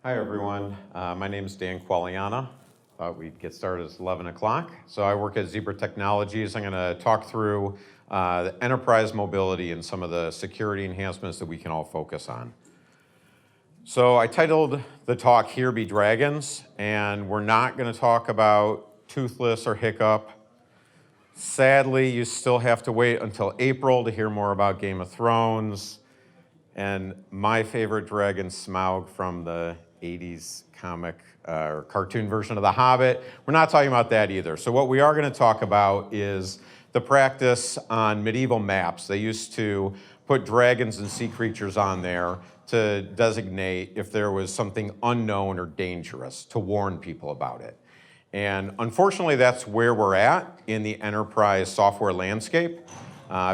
Hi, everyone. My name is Dan Quaglian. Thought we'd get started at 11 o'clock. So I work at Zebra Technologies. I'm going to talk through the enterprise mobility and some of the security enhancements that we can all focus on. So I titled the talk Here Be Dragons, and we're not going to talk about Toothless or Hiccup. Sadly, you still have to wait until April to hear more about Game of Thrones and my favorite dragon, Smaug, from the 80s comic or cartoon version of The Hobbit. We're not talking about that either. So what we are going to talk about is the practice on medieval maps. They used to put dragons and sea creatures on there to designate if there was something unknown or dangerous, to warn people about it. And unfortunately, that's where we're at in the enterprise software landscape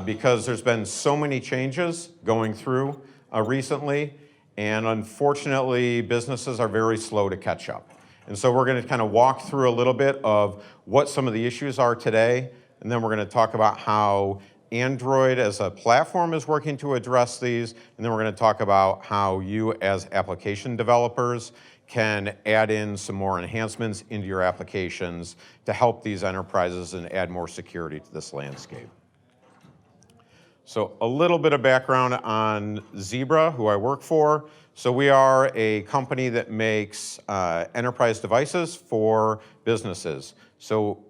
because there's been so many changes going through recently, and unfortunately, businesses are very slow to catch up. And so we're going to kind of walk through a little bit of what some of the issues are today, and then we're going to talk about how Android as a platform is working to address these, and then we're going to talk about how you as application developers can add in some more enhancements into your applications to help these enterprises and add more security to this landscape. So a little bit of background on Zebra, who I work for. So we are a company that makes enterprise devices for businesses. So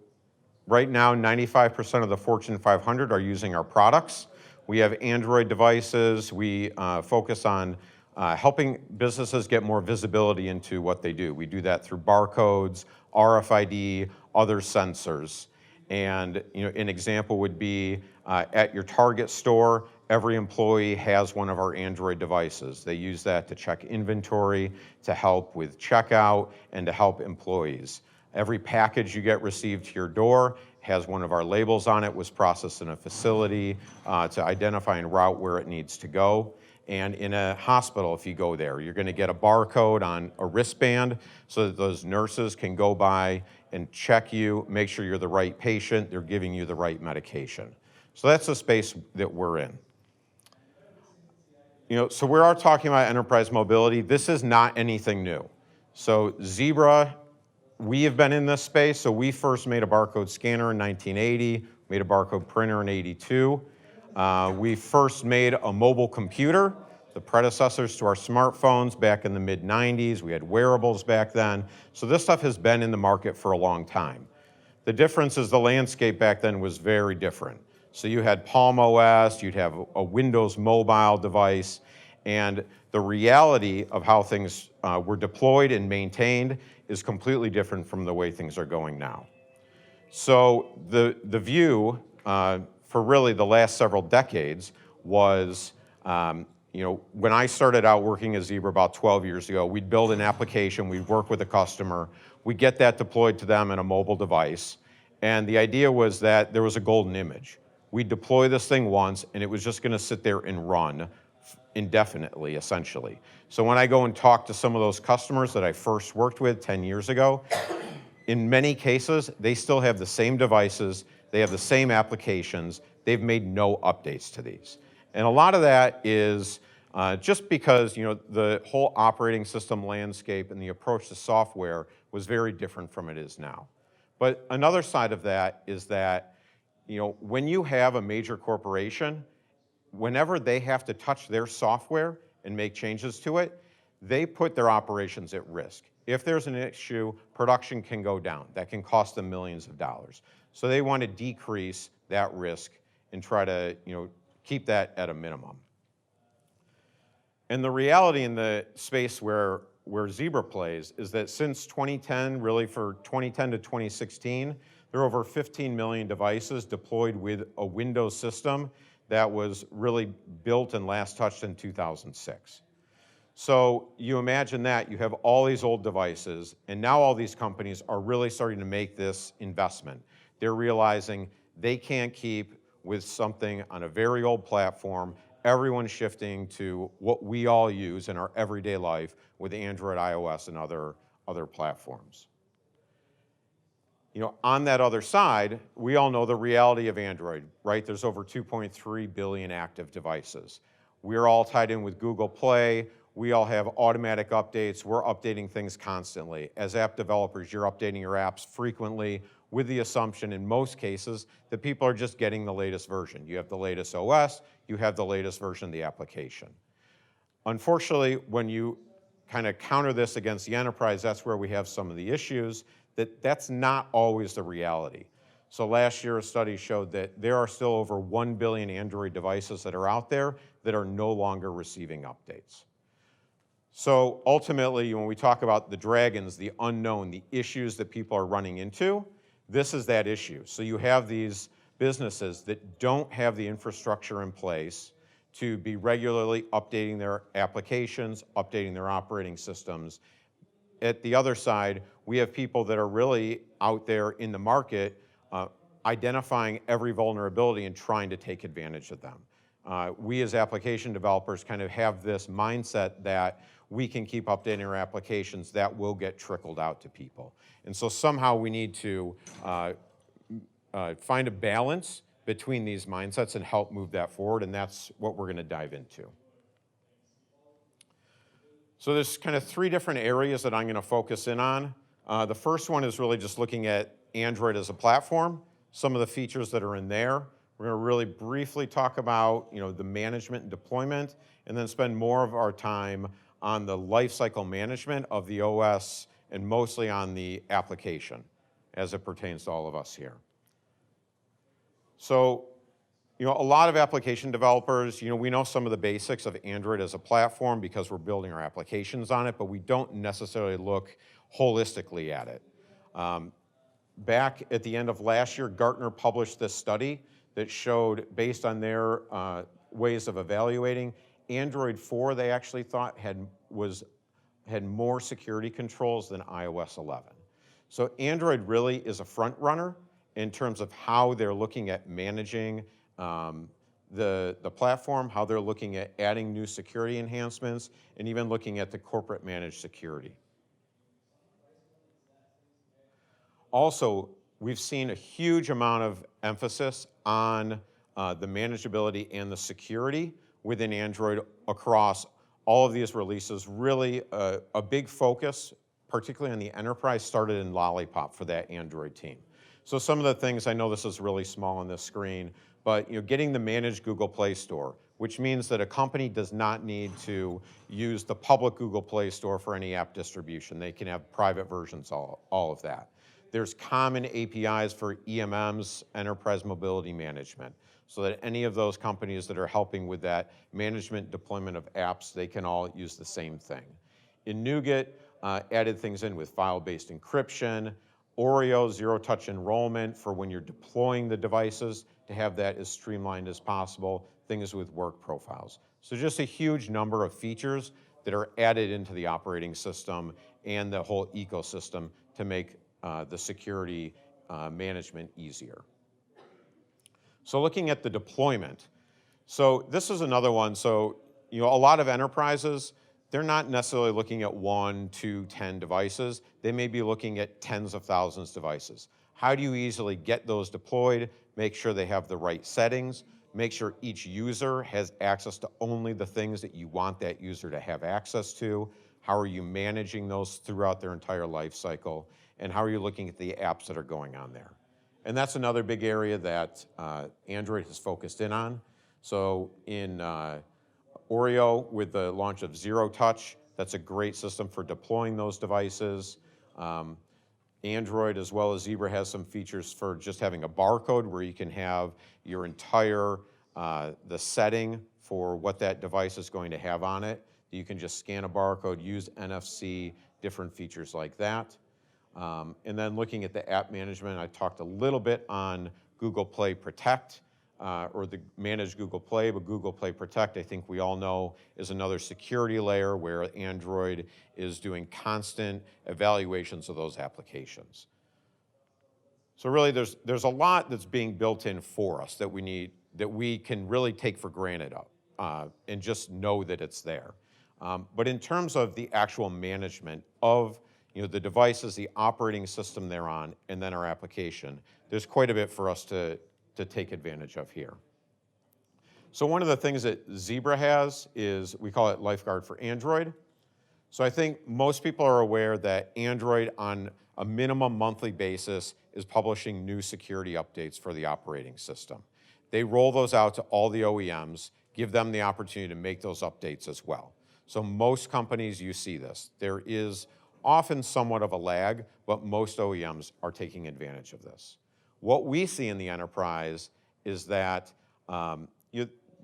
right now, 95% of the Fortune 500 are using our products. We have Android devices. We focus on helping businesses get more visibility into what they do. We do that through barcodes, RFID, other sensors. And an example would be at your Target store, every employee has one of our Android devices. They use that to check inventory, to help with checkout, and to help employees. Every package you get received to your door has one of our labels on it, was processed in a facility to identify and route where it needs to go. And in a hospital, if you go there, you're going to get a barcode on a wristband so that those nurses can go by and check you, make sure you're the right patient, they're giving you the right medication. So that's the space that we're in. So we are talking about enterprise mobility. This is not anything new. So Zebra, we have been in this space. So we first made a barcode scanner in 1980, made a barcode printer in 82. We first made a mobile computer, the predecessors to our smartphones back in the mid-90s. We had wearables back then. So this stuff has been in the market for a long time. The difference is the landscape back then was very different. So you had Palm OS, you'd have a Windows mobile device, and the reality of how things were deployed and maintained is completely different from the way things are going now. So the view for really the last several decades was, when I started out working at Zebra about 12 years ago, we'd build an application, we'd work with a customer, we'd get that deployed to them in a mobile device, and the idea was that there was a golden image. We'd deploy this thing once, and it was just going to sit there and run indefinitely, essentially. So when I go and talk to some of those customers that I first worked with 10 years ago, in many cases, they still have the same devices, they have the same applications, they've made no updates to these. And a lot of that is just because the whole operating system landscape and the approach to software was very different from it is now. But another side of that is that when you have a major corporation, whenever they have to touch their software and make changes to it, they put their operations at risk. If there's an issue, production can go down. That can cost them millions of dollars. So they want to decrease that risk and try to keep that at a minimum. And the reality in the space where Zebra plays is that since 2010, really for 2010 to 2016, there are over 15 million devices deployed with a Windows system that was really built and last touched in 2006. So you imagine that, you have all these old devices, and now all these companies are really starting to make this investment. They're realizing they can't keep with something on a very old platform. Everyone's shifting to what we all use in our everyday life with Android, iOS, and other platforms. On that other side, we all know the reality of Android, right? There's over 2.3 billion active devices. We're all tied in with Google Play. We all have automatic updates. We're updating things constantly. As app developers, you're updating your apps frequently with the assumption in most cases that people are just getting the latest version. You have the latest OS, you have the latest version of the application. Unfortunately, when you kind of counter this against the enterprise, that's where we have some of the issues, that's not always the reality. So last year, a study showed that there are still over 1 billion Android devices that are out there that are no longer receiving updates. So ultimately, when we talk about the dragons, the unknown, the issues that people are running into, this is that issue. So you have these businesses that don't have the infrastructure in place to be regularly updating their applications, updating their operating systems. At the other side, we have people that are really out there in the market identifying every vulnerability and trying to take advantage of them. We as application developers kind of have this mindset that we can keep updating our applications that will get trickled out to people. And so somehow we need to find a balance between these mindsets and help move that forward, and that's what we're going to dive into. So there's kind of 3 different areas that I'm going to focus in on. The first one is really just looking at Android as a platform, some of the features that are in there. We're going to really briefly talk about the management and deployment, and then spend more of our time on the lifecycle management of the OS and mostly on the application as it pertains to all of us here. So, a lot of application developers, we know some of the basics of Android as a platform because we're building our applications on it, but we don't necessarily look holistically at it. Back at the end of last year, Gartner published this study that showed, based on their ways of evaluating, Android 4 they actually thought had more security controls than iOS 11. So Android really is a front runner in terms of how they're looking at managing the platform, how they're looking at adding new security enhancements, and even looking at the corporate managed security. Also, we've seen a huge amount of emphasis on the manageability and the security within Android across all of these releases. Really a big focus, particularly on the enterprise, started in Lollipop for that Android team. So some of the things, I know this is really small on this screen, but getting the managed Google Play Store, which means that a company does not need to use the public Google Play Store for any app distribution. They can have private versions, all of that. There's common APIs for EMMs, Enterprise Mobility Management, so that any of those companies that are helping with that management deployment of apps, they can all use the same thing. In NuGet, added things in with file-based encryption, Oreo, zero-touch enrollment for when you're deploying the devices to have that as streamlined as possible, things with work profiles. So just a huge number of features that are added into the operating system and the whole ecosystem to make the security management easier. So looking at the deployment. So this is another one. So, a lot of enterprises, they're not necessarily looking at 1, 2, 10 devices. They may be looking at tens of thousands of devices. How do you easily get those deployed, make sure they have the right settings, make sure each user has access to only the things that you want that user to have access to? How are you managing those throughout their entire life cycle? And how are you looking at the apps that are going on there? And that's another big area that Android has focused in on. So in Oreo, with the launch of Zero Touch, that's a great system for deploying those devices. Android, as well as Zebra, has some features for just having a barcode where you can have your entire, the setting for what that device is going to have on it. You can just scan a barcode, use NFC, different features like that. And then looking at the app management, I talked a little bit on Google Play Protect, or the managed Google Play, but Google Play Protect, I think we all know, is another security layer where Android is doing constant evaluations of those applications. So really there's a lot that's being built in for us that we can really take for granted and just know that it's there. But in terms of the actual management of the devices, the operating system they're on, and then our application, there's quite a bit for us to take advantage of here. So one of the things that Zebra has is, we call it Lifeguard for Android. So I think most people are aware that Android on a minimum monthly basis is publishing new security updates for the operating system. They roll those out to all the OEMs, give them the opportunity to make those updates as well. So most companies, you see this. There is often somewhat of a lag, but most OEMs are taking advantage of this. What we see in the enterprise is that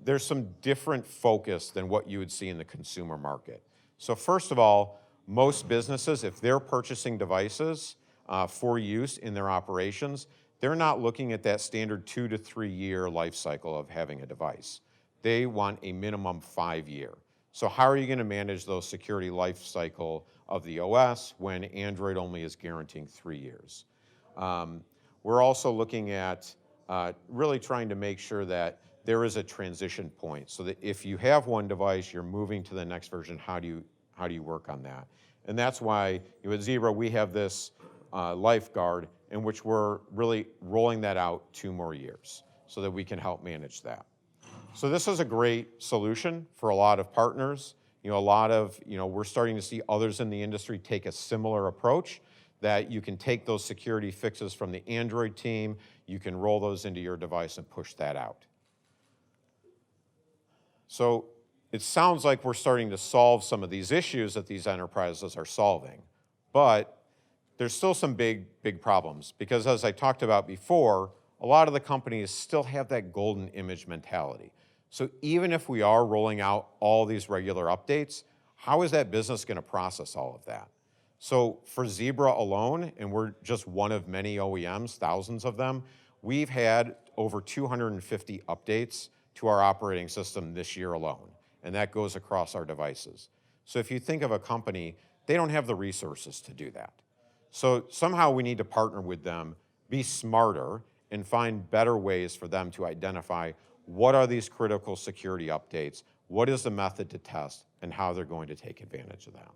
there's some different focus than what you would see in the consumer market. So first of all, most businesses, if they're purchasing devices for use in their operations, they're not looking at that standard 2 to 3 year life cycle of having a device. They want a minimum 5 year. So how are you going to manage those security life cycle of the OS when Android only is guaranteeing 3 years? We're also looking at really trying to make sure that there is a transition point so that if you have one device, you're moving to the next version, how do you work on that? And that's why at Zebra, we have this Lifeguard in which we're really rolling that out 2 more years so that we can help manage that. So this is a great solution for a lot of partners. We're starting to see others in the industry take a similar approach, that you can take those security fixes from the Android team, you can roll those into your device and push that out. So it sounds like we're starting to solve some of these issues that these enterprises are solving, but there's still some big problems, because as I talked about before, a lot of the companies still have that golden image mentality. So even if we are rolling out all these regular updates, how is that business going to process all of that? So for Zebra alone, and we're just one of many OEMs, thousands of them, we've had over 250 updates to our operating system this year alone, and that goes across our devices. So if you think of a company, they don't have the resources to do that. So somehow we need to partner with them, be smarter, and find better ways for them to identify what are these critical security updates, what is the method to test, and how they're going to take advantage of that.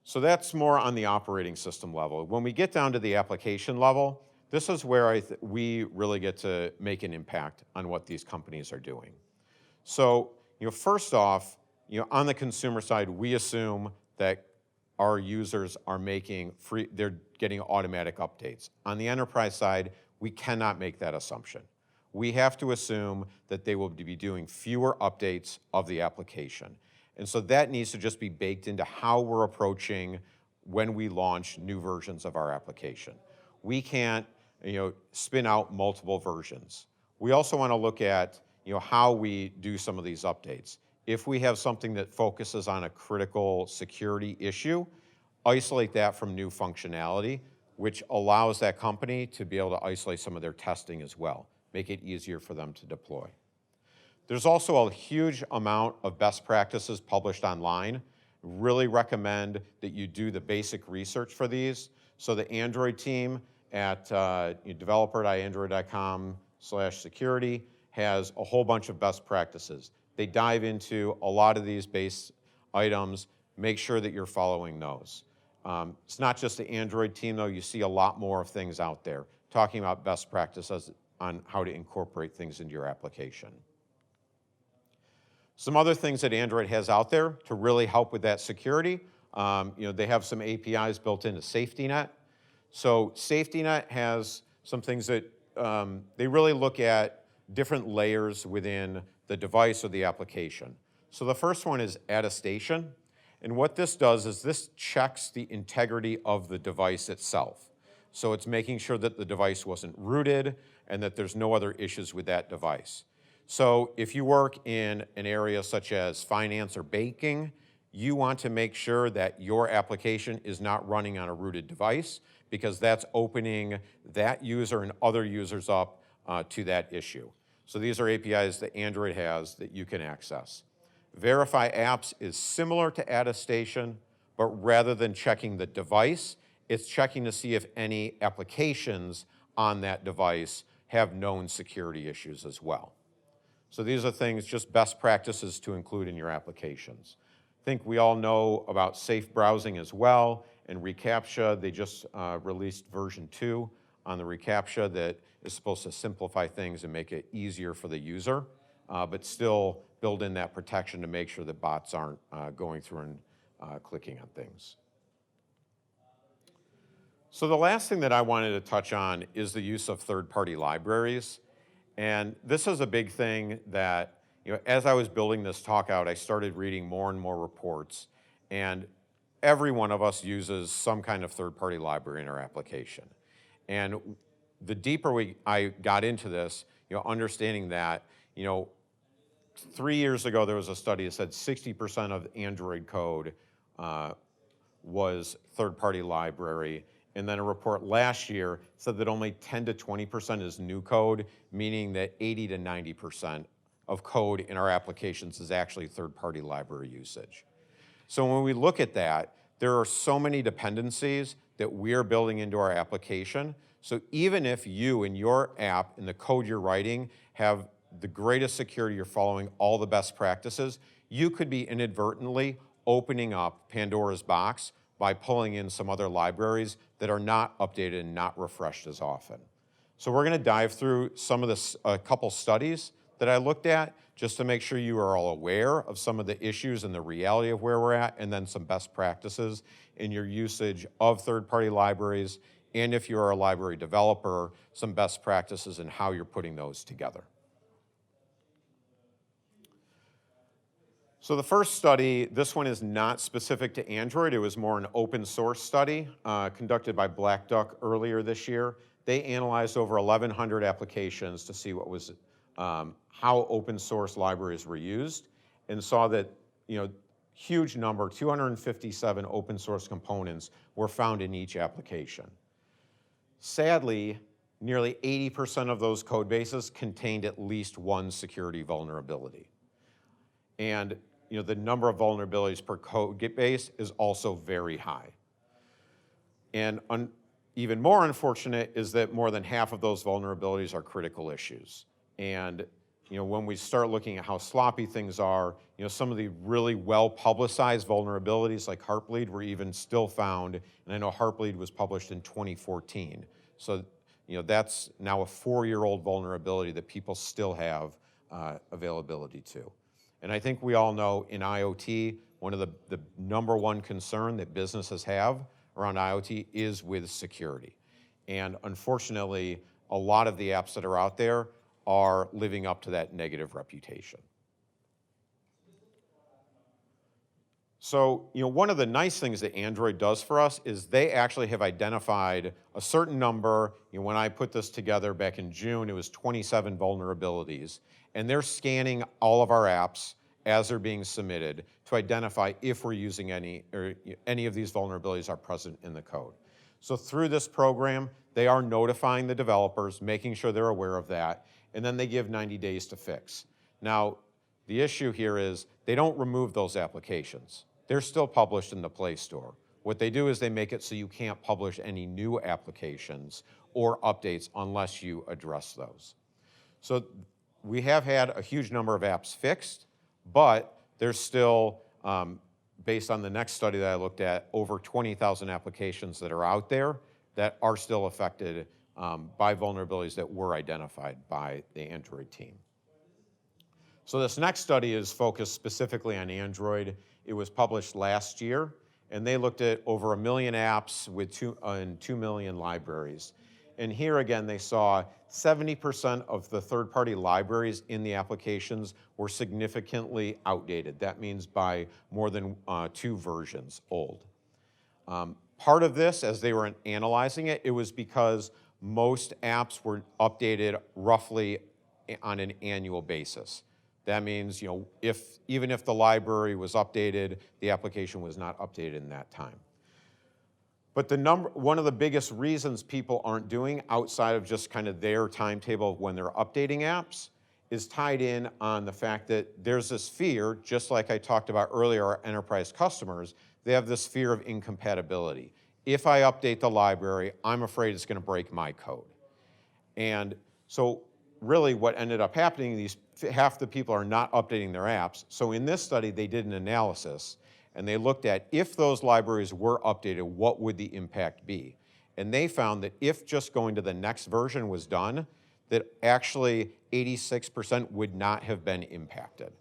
So that's more on the operating system level. When we get down to the application level, this is where we really get to make an impact on what these companies are doing. So, first off, on the consumer side, we assume that our users are they're getting automatic updates. On the enterprise side, we cannot make that assumption. We have to assume that they will be doing fewer updates of the application. And so that needs to just be baked into how we're approaching when we launch new versions of our application. We can't, spin out multiple versions. We also want to look at, how we do some of these updates. If we have something that focuses on a critical security issue, isolate that from new functionality, which allows that company to be able to isolate some of their testing as well, make it easier for them to deploy. There's also a huge amount of best practices published online. Really recommend that you do the basic research for these. So the Android team at developer.android.com/security has a whole bunch of best practices. They dive into a lot of these base items. Make sure that you're following those. It's not just the Android team, though. You see a lot more of things out there talking about best practices on how to incorporate things into your application. Some other things that Android has out there to really help with that security, they have some APIs built into SafetyNet. So SafetyNet has some things that they really look at different layers within the device or the application. So the first one is attestation. And what this does is this checks the integrity of the device itself. So it's making sure that the device wasn't rooted and that there's no other issues with that device. So if you work in an area such as finance or banking, you want to make sure that your application is not running on a rooted device, because that's opening that user and other users up to that issue. So these are APIs that Android has that you can access. Verify Apps is similar to attestation, but rather than checking the device, it's checking to see if any applications on that device have known security issues as well. So these are things, just best practices to include in your applications. I think we all know about safe browsing as well, and reCAPTCHA. They just released version 2 on the reCAPTCHA that is supposed to simplify things and make it easier for the user, but still build in that protection to make sure that bots aren't going through and clicking on things. So the last thing that I wanted to touch on is the use of third-party libraries. And this is a big thing that, as I was building this talk out, I started reading more and more reports. And every one of us uses some kind of third-party library in our application. And the deeper I got into this, understanding that, 3 years ago, there was a study that said 60% of Android code was third-party library. And then a report last year said that only 10 to 20% is new code, meaning that 80 to 90% of code in our applications is actually third-party library usage. So when we look at that, there are so many dependencies that we're building into our application. So even if you in your app, in the code you're writing, have the greatest security, you're following all the best practices, you could be inadvertently opening up Pandora's box by pulling in some other libraries that are not updated and not refreshed as often. So we're gonna dive through some of this, a couple studies that I looked at, just to make sure you are all aware of some of the issues and the reality of where we're at, and then some best practices in your usage of third-party libraries, and if you're a library developer, some best practices in how you're putting those together. So the first study, this one is not specific to Android. It was more an open source study conducted by Black Duck earlier this year. They analyzed over 1,100 applications to see what was, how open source libraries were used, and saw that, huge number, 257 open source components were found in each application. Sadly, nearly 80% of those code bases contained at least one security vulnerability. And the number of vulnerabilities per code base is also very high. And even more unfortunate is that more than half of those vulnerabilities are critical issues. And when we start looking at how sloppy things are, some of the really well-publicized vulnerabilities like Heartbleed were even still found, and I know Heartbleed was published in 2014. So that's now a 4-year-old vulnerability that people still have availability to. And I think we all know in IoT, one of the number one concern that businesses have around IoT is with security. And unfortunately, a lot of the apps that are out there are living up to that negative reputation. So, one of the nice things that Android does for us is they actually have identified a certain number. When I put this together back in June, it was 27 vulnerabilities. And they're scanning all of our apps as they're being submitted to identify if we're using any of these vulnerabilities are present in the code. So through this program, they are notifying the developers, making sure they're aware of that, and then they give 90 days to fix. Now, the issue here is they don't remove those applications. They're still published in the Play Store. What they do is they make it so you can't publish any new applications or updates unless you address those. So we have had a huge number of apps fixed, but there's still, based on the next study that I looked at, over 20,000 applications that are out there that are still affected by vulnerabilities that were identified by the Android team. So this next study is focused specifically on Android. It was published last year, and they looked at over 1 million apps with 2 million libraries. And here again, they saw 70% of the third-party libraries in the applications were significantly outdated. That means by more than 2 versions old. Part of this, as they were analyzing it, it was because most apps were updated roughly on an annual basis. That means, even if the library was updated, the application was not updated in that time. But one of the biggest reasons people aren't doing outside of just kind of their timetable when they're updating apps is tied in on the fact that there's this fear, just like I talked about earlier, our enterprise customers, they have this fear of incompatibility. If I update the library, I'm afraid it's going to break my code. And so really what ended up happening, half the people are not updating their apps. So in this study, they did an analysis, and they looked at if those libraries were updated, what would the impact be? And they found that if just going to the next version was done, that actually 86% would not have been impacted.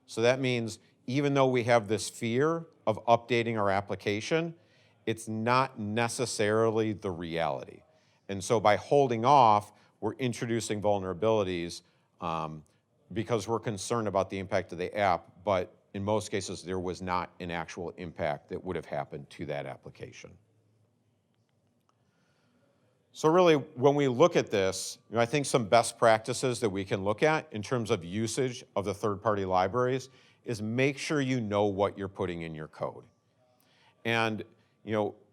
So that means even though we have this fear of updating our application, it's not necessarily the reality. And so by holding off, we're introducing vulnerabilities because we're concerned about the impact of the app, but in most cases, there was not an actual impact that would have happened to that application. So really, when we look at this, I think some best practices that we can look at in terms of usage of the third-party libraries is make sure you know what you're putting in your code. And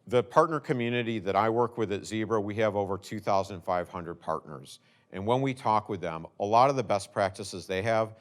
the partner community that I work with at Zebra, we have over 2,500 partners. And when we talk with them, a lot of the best practices they have,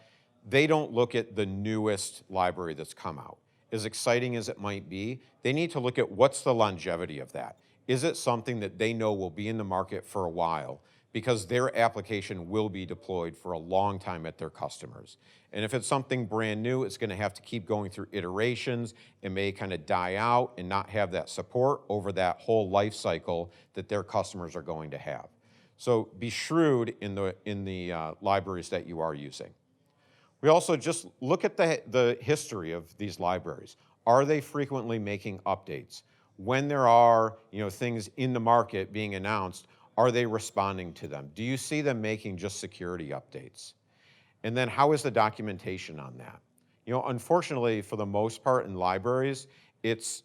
they don't look at the newest library that's come out. As exciting as it might be, they need to look at what's the longevity of that. Is it something that they know will be in the market for a while? Because their application will be deployed for a long time at their customers. And if it's something brand new, it's going to have to keep going through iterations. It may kind of die out and not have that support over that whole life cycle that their customers are going to have. So be shrewd in the libraries that you are using. We also just look at the history of these libraries. Are they frequently making updates? When there are things in the market being announced, are they responding to them? Do you see them making just security updates? And then how is the documentation on that? Unfortunately, for the most part in libraries, it's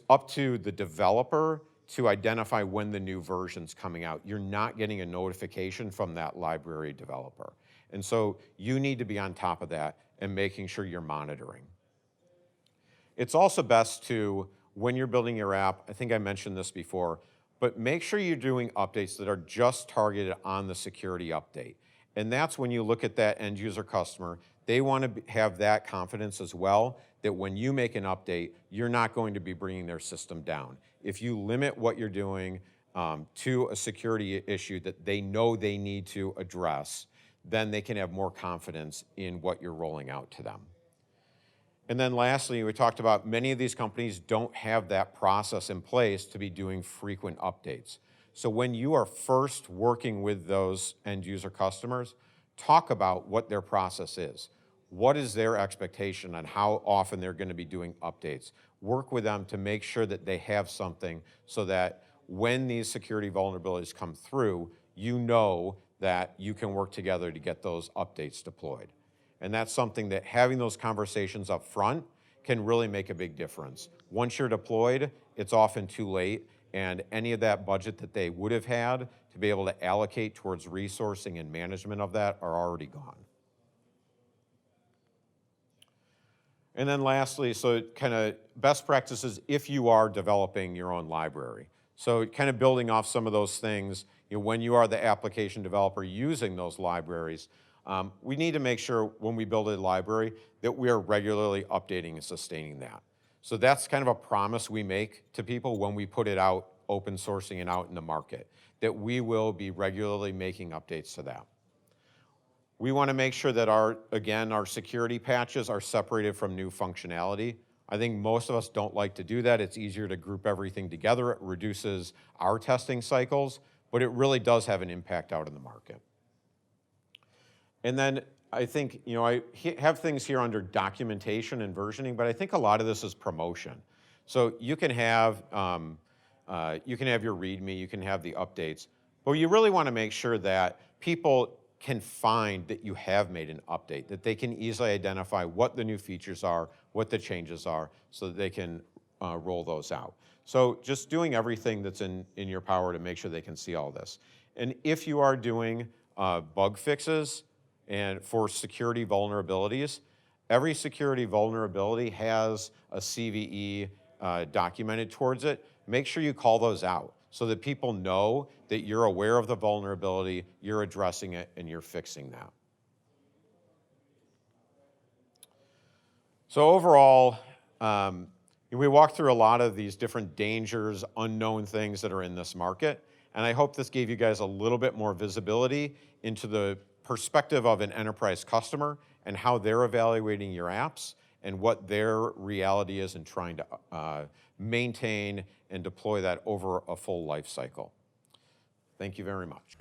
up to the developer to identify when the new version's coming out. You're not getting a notification from that library developer. And so you need to be on top of that and making sure you're monitoring. It's also best to, when you're building your app, I think I mentioned this before, but make sure you're doing updates that are just targeted on the security update. And that's when you look at that end user customer, they want to have that confidence as well, that when you make an update, you're not going to be bringing their system down. If you limit what you're doing to a security issue that they know they need to address, then they can have more confidence in what you're rolling out to them. And then lastly, we talked about many of these companies don't have that process in place to be doing frequent updates. So when you are first working with those end user customers, talk about what their process is. What is their expectation on how often they're going to be doing updates? Work with them to make sure that they have something so that when these security vulnerabilities come through, you know that you can work together to get those updates deployed. And that's something that having those conversations up front can really make a big difference. Once you're deployed, it's often too late, and any of that budget that they would have had to be able to allocate towards resourcing and management of that are already gone. And then lastly, so kind of best practices if you are developing your own library. So kind of building off some of those things, when you are the application developer using those libraries, we need to make sure when we build a library that we are regularly updating and sustaining that. So that's kind of a promise we make to people when we put it out, open sourcing and out in the market, that we will be regularly making updates to that. We want to make sure that our security patches are separated from new functionality. I think most of us don't like to do that. It's easier to group everything together. It reduces our testing cycles, but it really does have an impact out in the market. And then I think, I have things here under documentation and versioning, but I think a lot of this is promotion. So you can have your README, you can have the updates, but you really want to make sure that people can find that you have made an update, that they can easily identify what the new features are, what the changes are, so that they can roll those out. So just doing everything that's in your power to make sure they can see all this. And if you are doing bug fixes and for security vulnerabilities, every security vulnerability has a CVE documented towards it. Make sure you call those out so that people know that you're aware of the vulnerability, you're addressing it, and you're fixing that. So overall, we walked through a lot of these different dangers, unknown things that are in this market, and I hope this gave you guys a little bit more visibility into the perspective of an enterprise customer and how they're evaluating your apps and what their reality is in trying to maintain and deploy that over a full life cycle. Thank you very much.